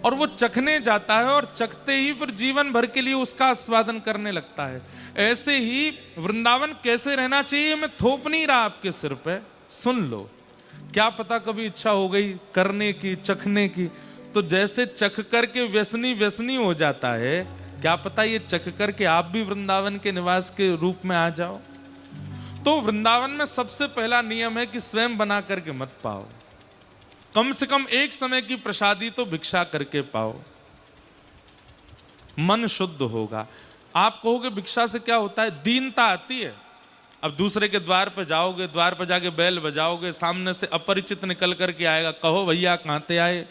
और वो चखने जाता है और चखते ही फिर जीवन भर के लिए उसका आस्वादन करने लगता है। ऐसे ही वृंदावन कैसे रहना चाहिए मैं थोप नहीं रहा आपके सिर पे, सुन लो। क्या पता कभी इच्छा हो गई करने की, चखने की, तो जैसे चख करके व्यसनी व्यसनी हो जाता है, क्या पता ये चख करके आप भी वृंदावन के निवास के रूप में आ जाओ। तो वृंदावन में सबसे पहला नियम है कि स्वयं बना करके मत पाओ, कम से कम एक समय की प्रसादी तो भिक्षा करके पाओ, मन शुद्ध होगा। आप कहोगे भिक्षा से क्या होता है? दीनता आती है। अब दूसरे के द्वार पर जाओगे, द्वार पर जाके बैल बजाओगे, सामने से अपरिचित निकल करके आएगा, कहो भैया कहाँ ते आए?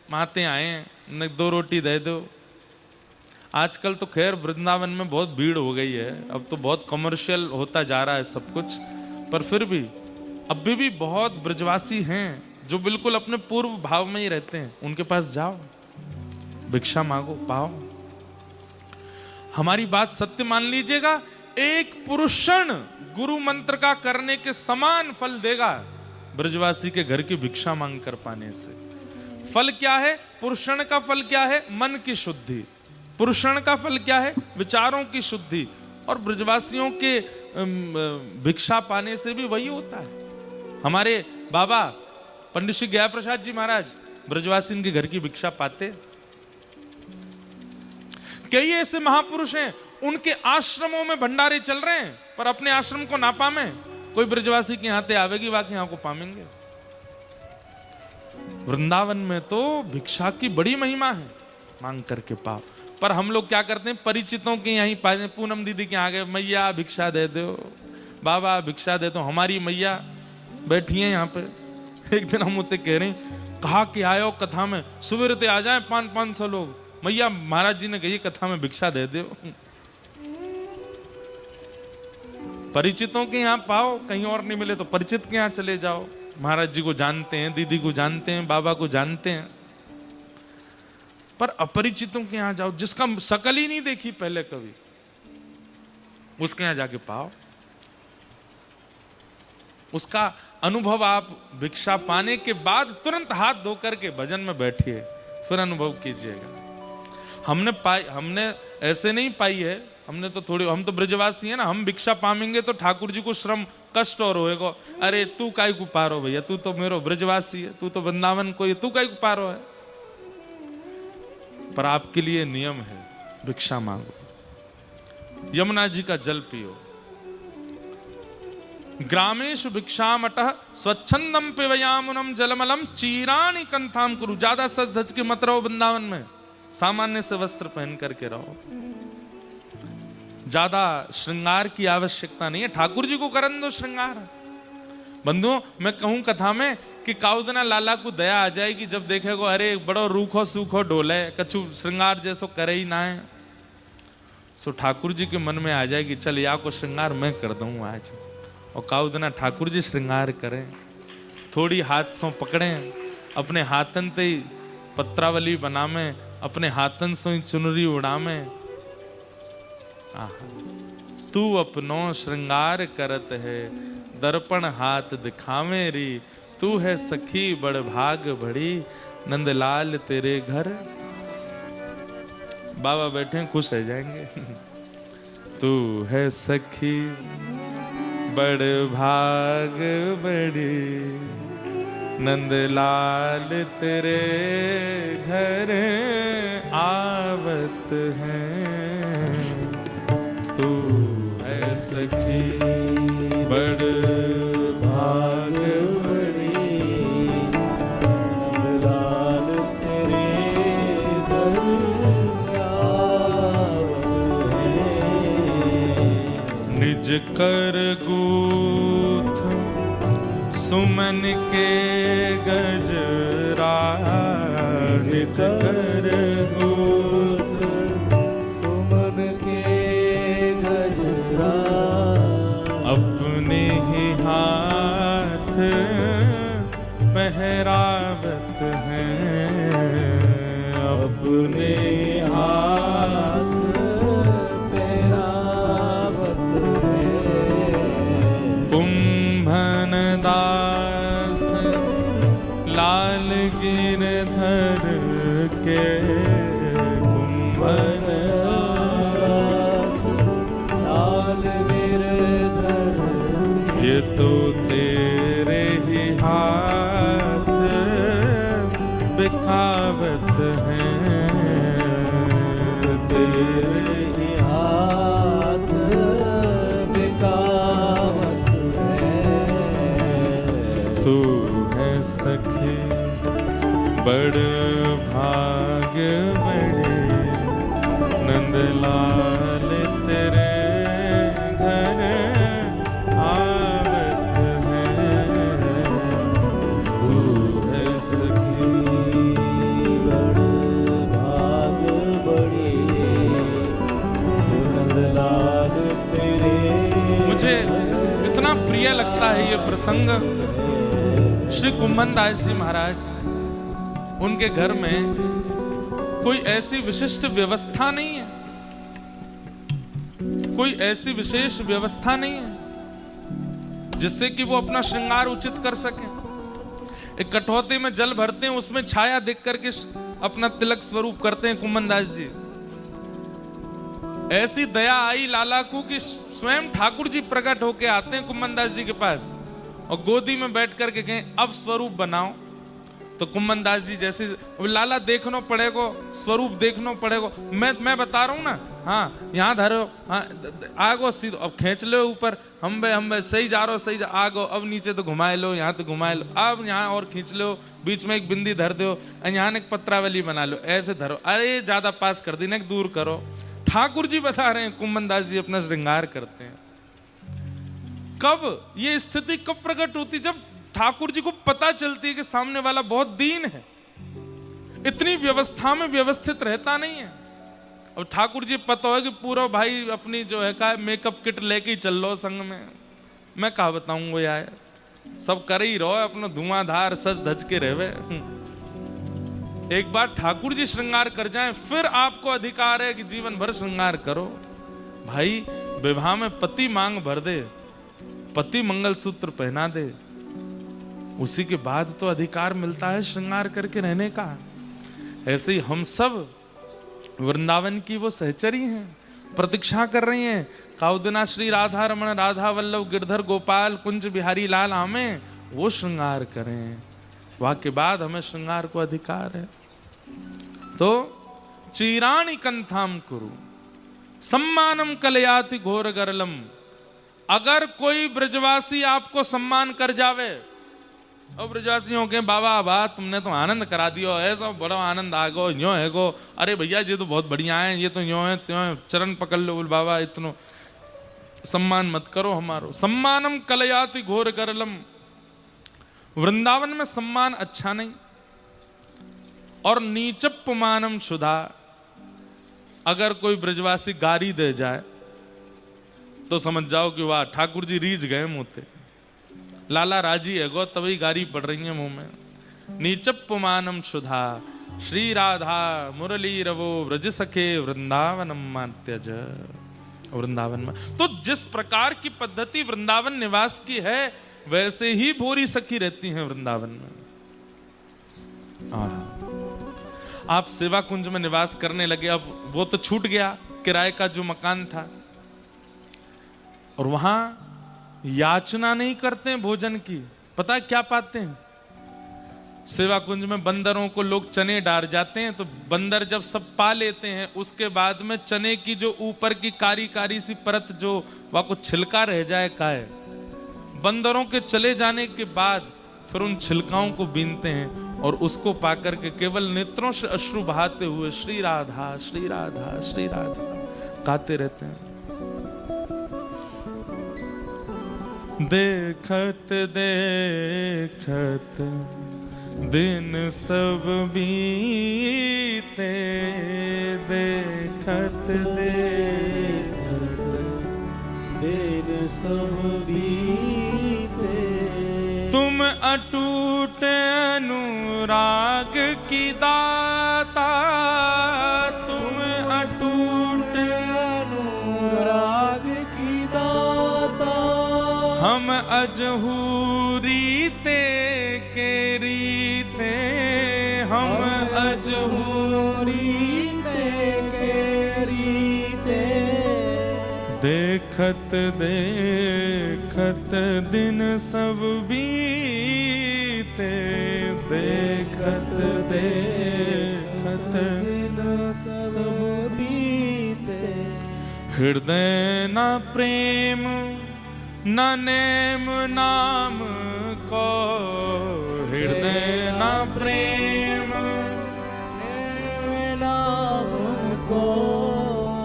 माते आए, न 2 रोटी दे दो। आजकल तो खैर वृंदावन में बहुत भीड़ हो गई है, अब तो बहुत कमर्शियल होता जा रहा है सब कुछ, पर फिर भी अभी भी बहुत ब्रजवासी हैं जो बिल्कुल अपने पूर्व भाव में ही रहते हैं। उनके पास जाओ, भिक्षा मांगो, पाओ। हमारी बात सत्य मान लीजिएगा, एक पुरुषण गुरु मंत्र का करने के समान फल देगा ब्रजवासी के घर की भिक्षा मांग कर पाने से। फल क्या है? पुरुषण का फल क्या है? मन की शुद्धि। पुरुषण का फल क्या है? विचारों की शुद्धि। और ब्रजवासियों के भिक्षा पाने से भी वही होता है। हमारे बाबा पंडित श्री गया प्रसाद जी महाराज ब्रजवासी इनके घर की भिक्षा पाते। कई ऐसे महापुरुष हैं, उनके आश्रमों में भंडारे चल रहे हैं, पर अपने आश्रम को ना पामे, कोई ब्रजवासी के यहाँ आवेगी, बाकी यहाँ को पामेंगे। वृंदावन में तो भिक्षा की बड़ी महिमा है, मांग करके पाओ। पर हम लोग क्या करते हैं? परिचितों के यहीं पाए, पूनम दीदी के यहाँ गए, मैया भिक्षा दे दो, बाबा भिक्षा दे दो। हमारी मैया बैठी है यहाँ पे। एक दिन हम उसे कह रहे हैं, कहा कि आयो कथा में, सुबह आ जाए 500 लोग, मैया महाराज जी ने कही कथा में भिक्षा दे दो। परिचितों के यहाँ पाओ, कहीं और नहीं मिले तो परिचित के यहाँ चले जाओ। महाराज जी को जानते हैं, दीदी को जानते हैं, बाबा को जानते हैं, पर अपरिचितों के यहाँ जाओ, जिसका शकल ही नहीं देखी पहले कभी, उसके यहाँ जाके पाओ। उसका अनुभव आप भिक्षा पाने के बाद तुरंत हाथ धो करके भजन में बैठिए, फिर अनुभव कीजिएगा। हमने ऐसे नहीं पाई है, हमने तो थोड़ी, हम तो ब्रजवासी है ना, हम भिक्षा पाएंगे तो ठाकुर जी को श्रम कष्ट और होएगा। अरे तू काई को पारो भैया, तू तो मेरो ब्रजवासी है, तू तो वृंदावन को, तू काई को पारो है। पर आपके लिए नियम है, भिक्षा मांगो, यमुना जी का जल पियो। ग्रामेषु भिक्षामटः स्वच्छंदम पिबयामुनम जलमलम चीराणि कंथाम कुरु। ज्यादा सज धज के मत रहो वृंदावन में, सामान्य से वस्त्र पहन करके रहो। ज्यादा श्रृंगार की आवश्यकता नहीं है, ठाकुर जी को करन दो श्रृंगार। बंधुओं, मैं कहूं कथा में कि काउदना लाला को दया आ जाएगी जब देखेगो अरे बड़ो रूखो सूखो डोले, कछु श्रृंगार जैसो करे ही ना है, सो ठाकुर जी के मन में आ जाएगी, चल या को श्रृंगार मैं कर दूं आज। और काउदना ठाकुर जी श्रृंगार करें, थोड़ी हाथ सो पकड़ें, अपने हाथन ते पत्रावली बनावे, अपने हाथन सो ही चुनरी उड़ावे। तू अपनो श्रृंगार करत है, दर्पण हाथ दिखावे री, तू है सखी बड़ भाग बड़ी, नंदलाल तेरे घर। बाबा बैठे खुश रह जाएंगे। तू है सखी बड़ भाग बड़ी, नंदलाल तेरे घर आवत हैं। तू है सखी बड़ भाग बड़ी, नंदलाल तेरे घर आवत हैं। निज कर गूथ सुमन के गजरा, निज कर गूथ सुमन के गजरा, अपने ही हाथ पहरावत हैं, अपने हाथ पहरावत हैं। कुंभन दास लाल गिरधर के कुंभन लाल गिरधर ये तो तेरे ही हाथ बिकावत हैं, तेरे ही हाथ बिकावत है। तू है सखी बड़ भाग बड़े, नंदलाल तेरे घर आवत है। तू है सखी बड़ भाग बड़ी, जो नंदलाल तेरे। मुझे इतना प्रिय लगता है ये प्रसंग। श्री कुंभन दास जी महाराज, उनके घर में कोई ऐसी विशिष्ट व्यवस्था नहीं है, कोई ऐसी विशेष व्यवस्था नहीं है जिससे कि वो अपना श्रृंगार उचित कर सके। एक कठौती में जल भरते हैं, उसमें छाया देख करके अपना तिलक स्वरूप करते हैं कुंभन दास जी। ऐसी दया आई लाला को कि स्वयं ठाकुर जी प्रकट होके आते हैं कुंभन दास जी के पास और गोदी में बैठ करके कहें अब स्वरूप बनाओ। तो कुंभन दास जी जैसे लाला देखना पड़ेगा, स्वरूप देखना पड़ेगा, मैं बता रहा हूं ना, हाँ यहाँ धरो, हाँ आगो सीधो, अब खींच लो ऊपर, हम बे सही जा रहे हो, सही जा आगो, अब नीचे तो घुमाए लो, यहाँ तो घुमाए लो, अब यहाँ और खींच लो, बीच में एक बिंदी धर दो, यहाँ एक पत्रावली बना लो, ऐसे धरो, अरे ज्यादा पास कर दी ना, दूर करो। ठाकुर जी बता रहे हैं कुंभन दास जी अपना श्रृंगार करते हैं। कब ये स्थिति कब प्रकट होती? जब ठाकुर जी को पता चलती है कि सामने वाला बहुत दीन है, इतनी व्यवस्था में व्यवस्थित रहता नहीं है। अब ठाकुर जी पता है कि पूरा भाई अपनी जो है का मेकअप किट लेके ही चल लो संग में, मैं कहा बताऊंगा यार, सब कर ही रहो अपना धुआंधार सज धज के रहवे। एक बार ठाकुर जी श्रृंगार कर जाएं फिर आपको अधिकार है कि जीवन भर श्रृंगार करो। भाई विवाह में पति मांग भर दे, पति मंगलसूत्र पहना दे, उसी के बाद तो अधिकार मिलता है श्रृंगार करके रहने का। ऐसे ही हम सब वृंदावन की वो सहचरी हैं, प्रतीक्षा कर रही हैं काउदिना श्री राधा रमण राधा वल्लभ गिरधर गोपाल कुंज बिहारी लाल आमे वो श्रृंगार करें, वहां के बाद हमें श्रृंगार को अधिकार है। तो चीराणि कंथाम कुरु सम्मानम कलयाति घोर गरलम। अगर कोई ब्रजवासी आपको सम्मान कर जावे, और ब्रजवासियों के बाबा बा तुमने तो आनंद करा दियो, ऐसा बड़ा आनंद आ गो, यो है गो, अरे भैया ये तो बहुत बढ़िया है, ये तो यो है त्यों है, चरण पकड़ लो बाबा, इतनो सम्मान मत करो हमारो। सम्मानम कलयाति घोर गरलम। वृंदावन में सम्मान अच्छा नहीं, और नीचप्पमानम शुदा। अगर कोई ब्रजवासी गारी दे जाए तो समझ जाओ कि वाह ठाकुर जी रीझ गए मुंह पे, लाला राजी है गो तभी गारी पड़ रही है मुंह में। नीचप्पमानम शुधा श्री राधा मुरली रवो व्रज सखे वृंदावनम मात्यज। वृंदावन में तो जिस प्रकार की पद्धति वृंदावन निवास की है वैसे ही भोरी सखी रहती हैं वृंदावन में। आप सेवा कुंज में निवास करने लगे, अब वो तो छूट गया किराए का जो मकान था, और वहां याचना नहीं करते हैं भोजन की। पता क्या पाते हैं? सेवा कुंज में बंदरों को लोग चने डाल जाते हैं, तो बंदर जब सब पा लेते हैं उसके बाद में चने की जो ऊपर की कारी कारी सी परत जो वहां को छिलका रह जाए का है, बंदरों के चले जाने के बाद फिर उन छिलकाओं को बीनते हैं और उसको पाकर के केवल नेत्रों से अश्रु बहाते हुए श्री राधा श्री राधा श्री राधा गाते रहते हैं। देखत देखत दिन सब बीते, देखत देखत दिन सब बीते। तुम अटूट अनुराग की दाता, तुम अटूट अनुराग की दाता। हम अजहू रीते के रीते, हम अजहू रीते के रीते देखत देखत दिन सब बीते, देखत देखत दिन सब बीते हृदय न प्रेम न नेम नाम को, हृदय न प्रेम नाम को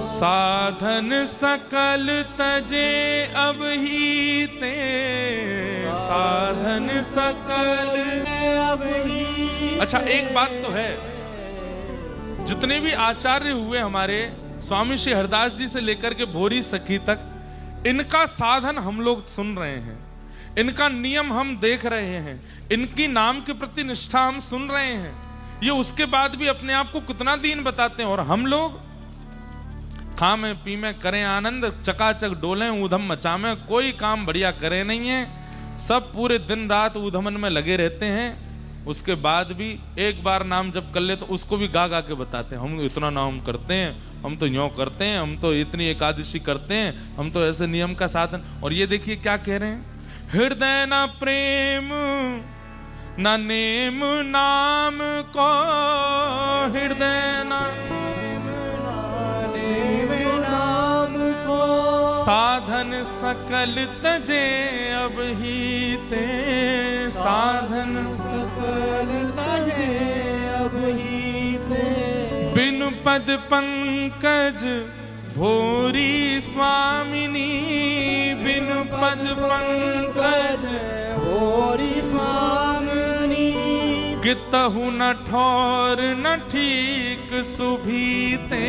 साधन सकल तजे अब ही ते, साधन सकल अब ही। अच्छा एक बात तो है, जितने भी आचार्य हुए हमारे स्वामी श्री हरदास जी से लेकर के भोरी सखी तक, इनका साधन हम लोग सुन रहे हैं, इनका नियम हम देख रहे हैं, इनकी नाम के प्रति निष्ठा हम सुन रहे हैं। ये उसके बाद भी अपने आप को कितना दीन बताते हैं, और हम लोग खामें पीमें करें आनंद, चकाचक डोलें ऊधम मचामें, कोई काम बढ़िया करे नहीं है, सब पूरे दिन रात ऊधमन में लगे रहते हैं। उसके बाद भी एक बार नाम जप कर ले तो उसको भी गा गा के बताते हैं, हम इतना नाम करते हैं, हम तो यूं करते हैं, हम तो इतनी एकादशी करते हैं, हम तो ऐसे नियम का साधन। और ये देखिए क्या कह रहे हैं, हृदय न प्रेम न नेम नाम को, हृदय न नाम को साधन सकल तजे अब ही ते, साधन सकल तजे अब ही ते बिनु पद पंकज भोरी स्वामिनी, बिनु पद पंकज भोरी स्वामिनी कितहु न ठौर न ठीक सुभीते,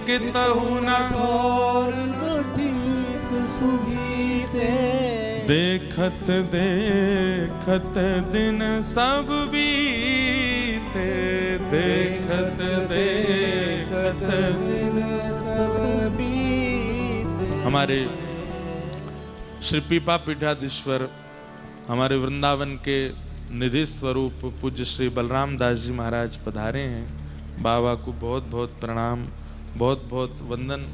कितहु न ठौर न ठीक सुभीते देखत देखत दिन सब बीते, देखत देखत दिन सब बीते। हमारे श्री पीपा पीठाधीश्वर हमारे वृंदावन के निधि स्वरूप पूज्य श्री बलराम दास जी महाराज पधारे हैं। बाबा को बहुत बहुत प्रणाम, बहुत बहुत वंदन।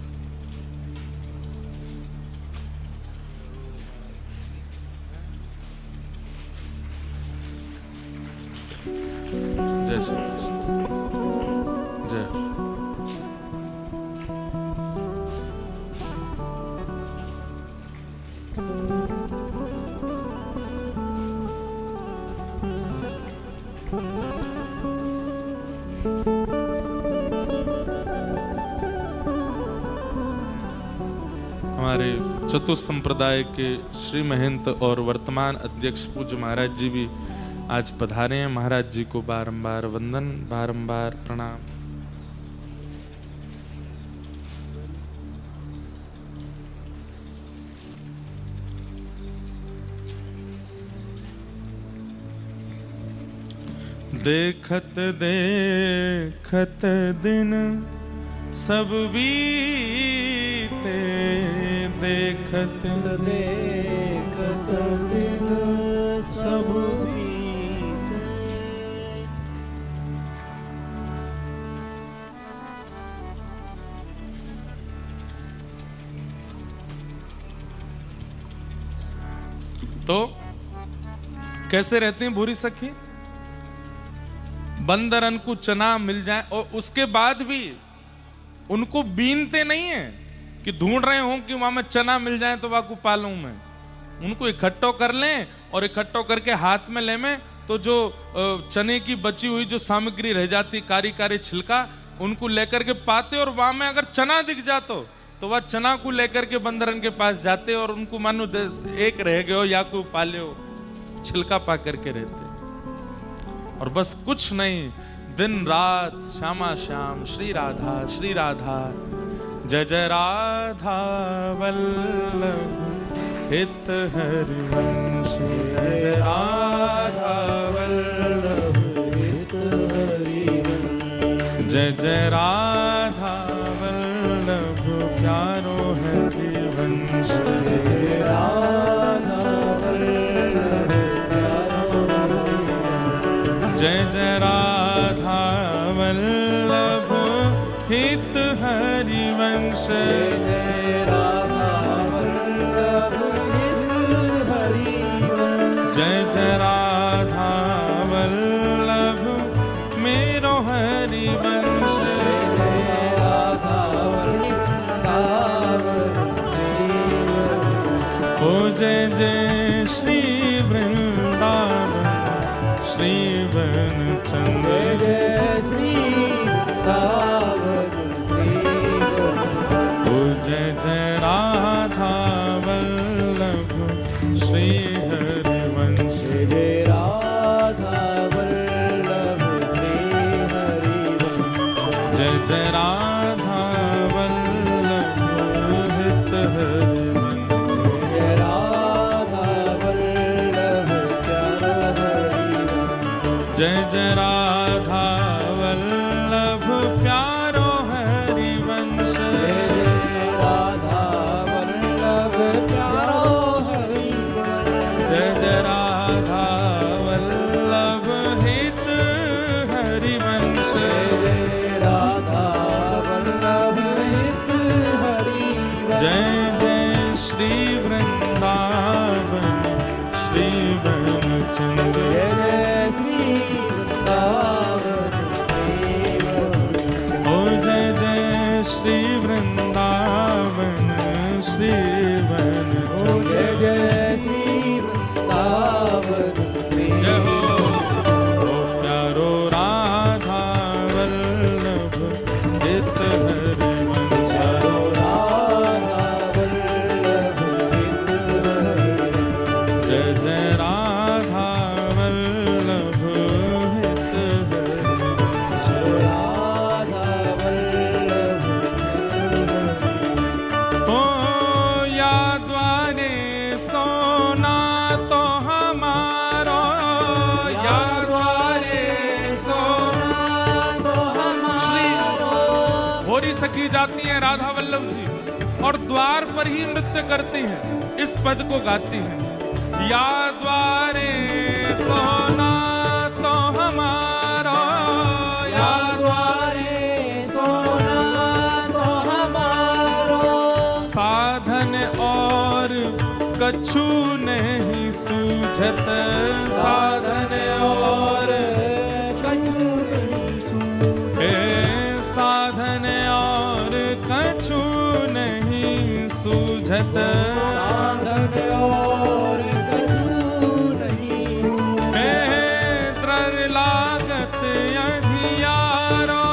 जय श्री कृष्ण, जय। हमारे चतुर्थ संप्रदाय के श्री महंत और वर्तमान अध्यक्ष पूज्य महाराज जी भी आज पधारे हैं। महाराज जी को बारंबार वंदन, बारंबार प्रणाम। देखत देखत दिन सब बीते, देखत देखत दिन सब बीते तो कैसे रहते हैं भूरी सखी? बंदरन को चना मिल जाए और उसके बाद भी उनको बीनते नहीं है कि ढूंढ रहे हो कि वहां में चना मिल जाए तो वहां को पालूं मैं। उनको इकट्ठो कर लें और इकट्ठो करके हाथ में ले में, तो जो चने की बची हुई जो सामग्री रह जाती, कारी कारी छिलका, उनको लेकर के पाते, और वहां में अगर चना दिख जातो तो वह चना को लेकर के बंदरन के पास जाते और उनको मानो एक रह गए हो या को पाले हो, छिलका पा करके रहते। और बस कुछ नहीं, दिन रात श्यामा श्याम श्री राधा श्री राधा, जय जय राधा वल्लभ हित हरिवंश, जय जय राधा वल्लभ हित हरिवंश, जय जय राधा वल्लभ प्यारो हरिवंश, जय राधा वल्लभ प्यारो हरिवंश, जय जय राधा वल्लभ हित हरिवंश जय राधा वल्लभ हित हरिवंश जय जय राधा वल्लभ मेरो हरिवंश जय राधा ओ जय जय श्री वृंदावन श्री वन चंद्र जय श्री वृंदावन श्री ओ जय जय राधा वल्लभ श्री हरिवंश जय राधा वल्लभ श्री हरिवंश जय जय राधा वल्लभ हित हरिवंश जय राधा वल्लभ प्यारा हरिवंश जय जय राधा वल्लभ प्यारो हरिवंश जय राधा वल्लभ प्यारो हरिवंश जय जय राधा वल्लभ हित हरिवंश जय राधा वल्लभ हित हरिवंश जय जय श्री वृंदावन श्री वनचंद्र जय जय श्री वृंदावन श्री वनचंद्र ओ जय जय श्री वृंदावन श्री वनचंद्र जय जय श्री वृंदावन श्री जय हो ओ प्यारो राधा वल्लभ हित हरिवंश राधा वल्लभ हित हरिवंश जय जय राधा वल्लभ हित हरिवंश राधा वल्लभ ओ या द्वारे सोना तो हमारो या द्वारे सोना तो हमारो होरी सखी जाती हैं राधा वल्लभ जी और द्वार पर ही नृत्य करती हैं, इस पद को गाती हैं। या द्वारे सोना तो हमारा या द्वारे सोना तो हमारो साधन और कछु नहीं सूझत साधन और कछु नहीं सूझत हे साधन और कछु नहीं सूझत साधन और कछु नहीं सूझत हे त्रर लागत अधियारो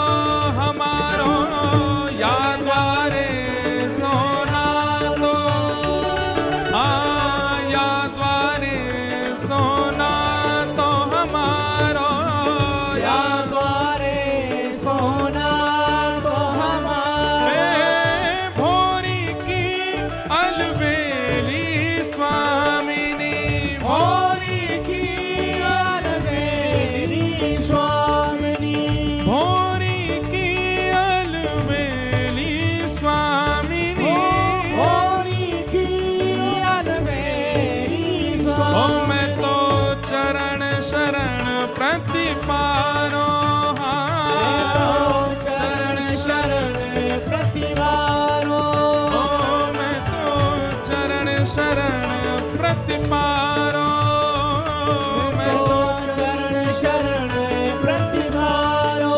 हमारो या द्वारे सोना तो या द्वारे सोना तो हमारो या द्वारे सोना तो हमारो हे भोरी की अलबेली स्वामिनी भोरी की अलबेली स्वामिनी भोरी की अलबेली स्वामिनी भोरी की अलबेली ओ स्वामिनी मैं तो चरण शरण प्रतिपारो मैं तो चरण शरण प्रतिवारो ओ मैं तो चरण शरण प्रतिपारो मैं तो चरण शरण प्रतिवारो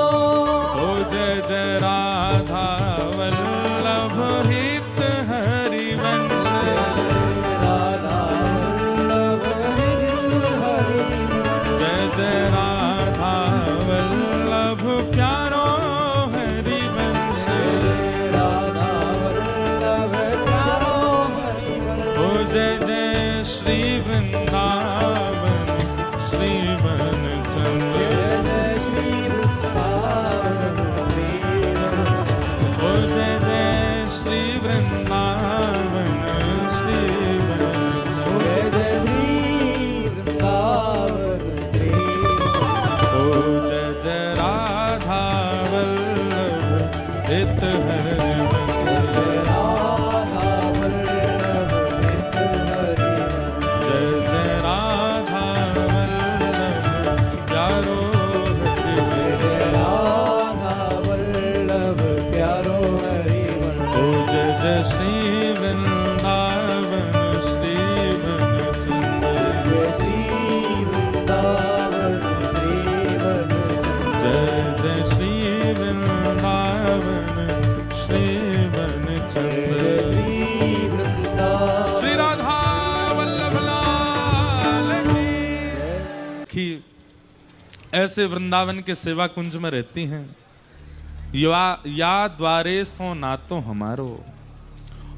ओ जय जय राधा वल्लभ हित हरिवंश राधा वल्लभ हित हरिवंश जय जय राधा वल्लभ प्यारो हरिवंश राधा वल्लभ प्यारो हरिवंश ओ जय जय श्री वृंदावन श्री वनचंद्र जय जय श्री वृंदावन श्री वनचंद्र ओ जय जय श्री वृंदावन श्री वनचंद्र जय जय श्री वृंदावन श्री ओ जय जय राधा वल्लभ हित हरिवंश राधा वल्लभ हित हरिवंश जय जय राधा वल्लभ प्यारो हरिवंश राधा वल्लभ ऐसे वृंदावन के सेवा कुंज में रहती हैं। या द्वारे सो नातो हमारो,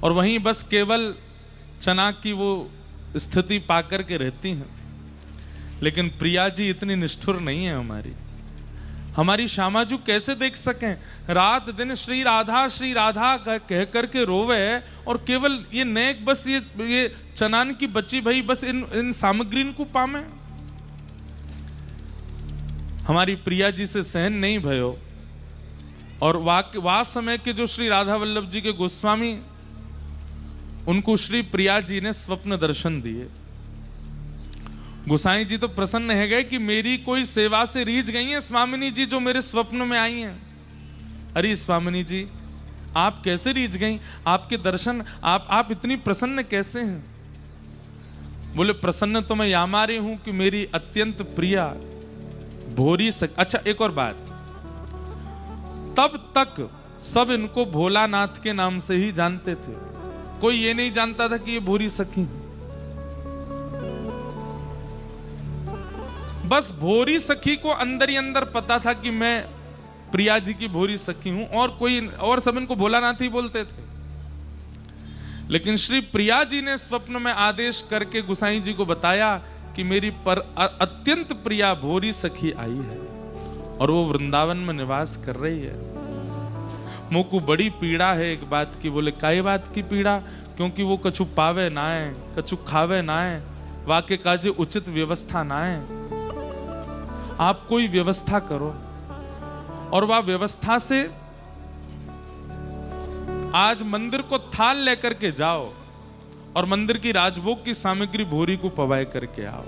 और वहीं बस केवल चना की वो स्थिति पाकर के रहती हैं। लेकिन प्रिया जी इतनी निष्ठुर नहीं है हमारी श्यामाजू कैसे देख सकें? रात दिन श्री राधा कह करके रोवे, और केवल ये नेक बस ये चनान की बच्ची भाई बस इन सामग्री को पामे। हमारी प्रिया जी से सहन नहीं भयो, और वास समय के जो श्री राधा वल्लभ जी के गोस्वामी, उनको श्री प्रिया जी ने स्वप्न दर्शन दिए। गोसाई जी तो प्रसन्न है गए कि मेरी कोई सेवा से रीझ गई है स्वामिनी जी, जो मेरे स्वप्न में आई हैं। अरे स्वामिनी जी, आप कैसे रीझ गई? आपके दर्शन, आप इतनी प्रसन्न कैसे हैं? बोले प्रसन्न तो मैं यामारे हूं कि मेरी अत्यंत प्रिया भोरी अच्छा, एक और बात, तब तक सब इनको भोलानाथ के नाम से ही जानते थे, कोई ये नहीं जानता था कि ये भोरी सखी। बस भोरी सखी को अंदर ही अंदर पता था कि मैं प्रिया जी की भोरी सखी हूं, और सब इनको भोलानाथ ही बोलते थे। लेकिन श्री प्रिया जी ने स्वप्न में आदेश करके गुसाई जी को बताया कि मेरी पर अत्यंत प्रिया भोरी सखी आई है, और वो वृंदावन में निवास कर रही है। मोकू बड़ी पीड़ा है एक बात की। बोले काई बात की पीड़ा? क्योंकि वो कछु पावे ना है, कछु खावे ना है, वाके काजे उचित व्यवस्था ना है। आप कोई व्यवस्था करो, और वह व्यवस्था से आज मंदिर को थाल लेकर के जाओ, और मंदिर की राजभोग की सामग्री भोरी को पवाए करके आओ।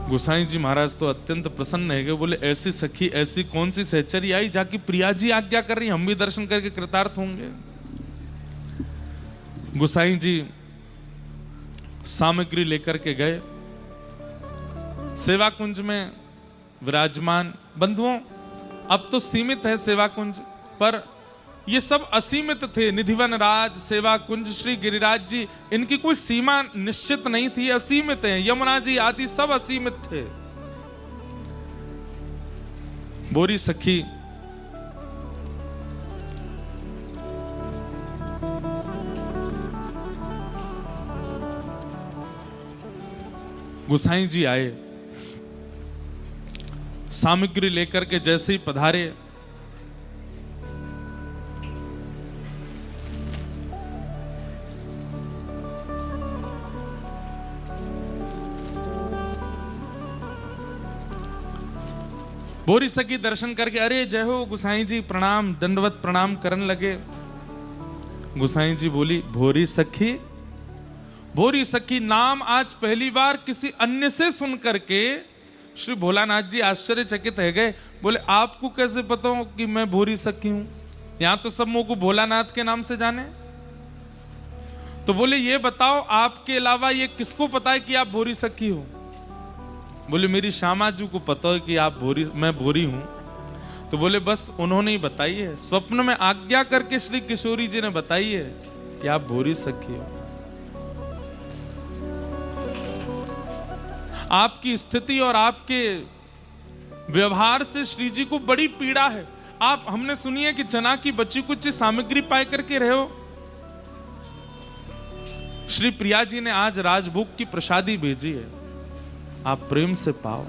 गोसाई जी महाराज तो अत्यंत प्रसन्न है। बोले ऐसी सखी, ऐसी कौन सी सहचरी आई जाकी प्रिया जी आज्ञा कर रही, हम भी दर्शन करके कृतार्थ होंगे। गोसाई जी सामग्री लेकर के गए, सेवा कुंज में विराजमान। बंधुओं, अब तो सीमित है सेवा कुंज, पर ये सब असीमित थे। निधिवन राज, सेवा कुंज, श्री गिरिराज जी, इनकी कोई सीमा निश्चित नहीं थी, असीमित है। यमुना जी आदि सब असीमित थे। बोरी सखी गोसाई जी आए, सामग्री लेकर के जैसे ही पधारे, बोरी सखी दर्शन करके अरे जय हो गोसाई जी, प्रणाम, दंडवत प्रणाम करने लगे। गोसाई जी बोली भोरी सखी, भोरी सखी नाम आज पहली बार किसी अन्य से सुन करके श्री भोलानाथ जी आश्चर्यचकित है गए। बोले आपको कैसे पता हो कि मैं भोरी सखी हूं? यहां तो सब मुझको भोलानाथ के नाम से जाने। तो बोले ये बताओ आपके अलावा ये किसको पता है कि आप भोरी सखी हो? बोले मेरी श्यामाजू को पता है कि आप मैं भोरी हूं। तो बोले बस उन्होंने ही बताई है, स्वप्न में आज्ञा करके श्री किशोरी जी ने बताई है कि आप भोरी सखी हो। आपकी स्थिति और आपके व्यवहार से श्री जी को बड़ी पीड़ा है। आप, हमने सुनी है कि चना की बच्ची कुछ सामग्री पाए करके रहे हो। श्री प्रिया जी ने आज राजभोग की प्रसादी भेजी है, आप प्रेम से पाओ।